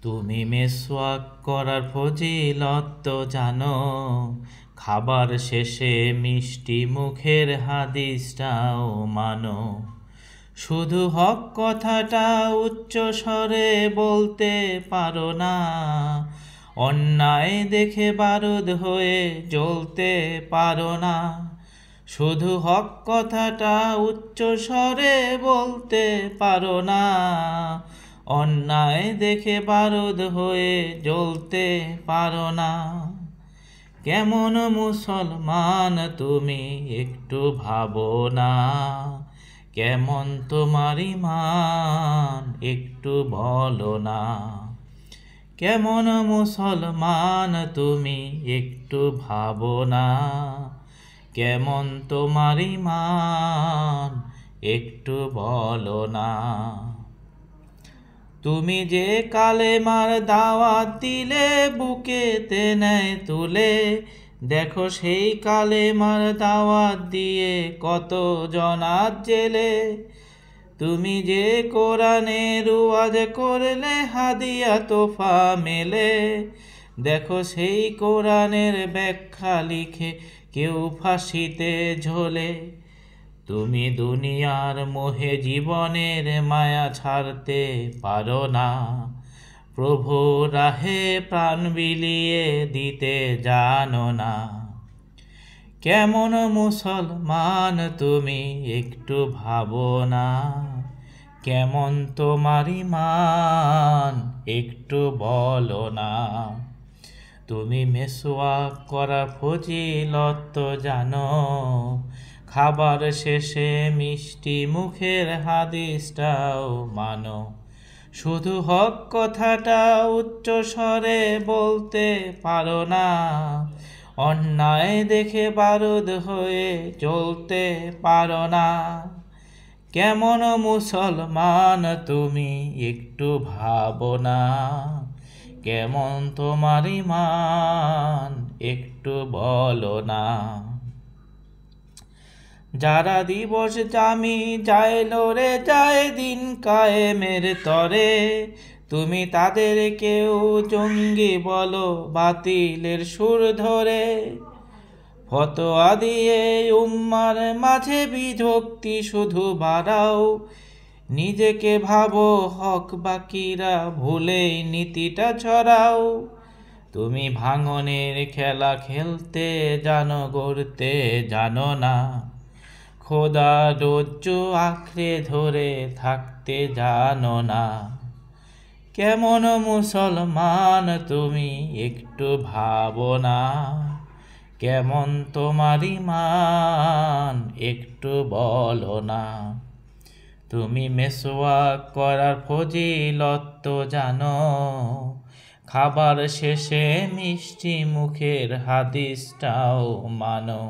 তুমি মেসওয়াক করার ফজিলত তো জানো, খাবার শেষে মিষ্টি মুখের হাদিসটাও মানো। শুধু হক কথাটা উচ্চ স্বরে বলতে পারো না, অন্যায় দেখে বারুদ হয়ে জ্বলতে পারো না। শুধু হক কথাটা উচ্চ স্বরে বলতে পারো না, অন্যায় দেখে বারুদ হয়ে জ্বলতে পারো না। কেমন মুসলমান তুমি একটু ভাবো না, কেমন তোমার ঈমান একটু বলো না। কেমন মুসলমান তুমি একটু ভাবো না, কেমন তোমার ঈমান একটু বলো না। তুমি যে কালেমার দাওয়াত দিলে বুকেতে নেয় তুলে, দেখো সেই কালেমার দাওয়াত দিয়ে কত জনাত জেলে। তুমি যে কোরআনের ওয়াজ করলে হাদিয়া তোফা মেলে, দেখো সেই কোরআনের ব্যাখ্যা লিখে কেউ ফাঁসিতে ঝোলে। তুমি দুনিয়ার মোহে জীবনের মায়া ছাড়তে পারো না, প্রভু রাহে প্রাণ বিলিয়ে দিতে জানো না। কেমন মুসলমান তুমি একটু ভাবো না, কেমন তোমার ঈমান একটু বলো না। তুমি মেসওয়াক করা ফজিলত তো জানো, খাবার শেষে মিষ্টি মুখের হাদিসটাও মানো। শুধু হক কথাটা উচ্চ স্বরে বলতে পারো না, অন্যায় দেখে বারুদ হয়ে জ্বলতে পারো না। কেমন মুসলমান তুমি একটু ভাবো না, কেমন তোমার ঈমান একটু বলো না। যারা দিবস জামি যায় লড়ে যায় দিন কায়েমের তরে, তুমি তাদের কেউ জঙ্গি বলো বাতিলের সুর ধরে। ফতোয়া দিয়ে উম্মার মাঝে বিভক্তি শুধু বাড়াও, নিজেকে ভাবো হক বাকিরা ভুলেই নীতিটা ছড়াও। তুমি ভাঙনের খেলা খেলতে জানো, গড়তে জানো না, খোদা রজ্জু আঁকড়ে ধরে থাকতে জানো না। কেমন মুসলমান তুমি একটু ভাবো না, কেমন তোমার ঈমান একটু বলো না। তুমি মেসওয়াক করার ফজিলত তো জানো, খাবার শেষে মিষ্টি মুখের হাদিসটাও মানো।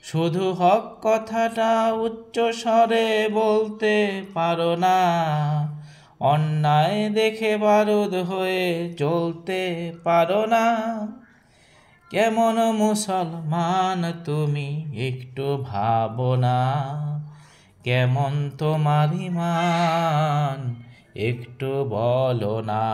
শুধু হক কথাটা উচ্চ স্বরে বলতে পারো না, অন্যায় দেখে বারুদ হয়ে জ্বলতে পারো না। কেমন মুসলমান তুমি একটু ভাবো না, কেমন তোমার ঈমান একটু বলো না।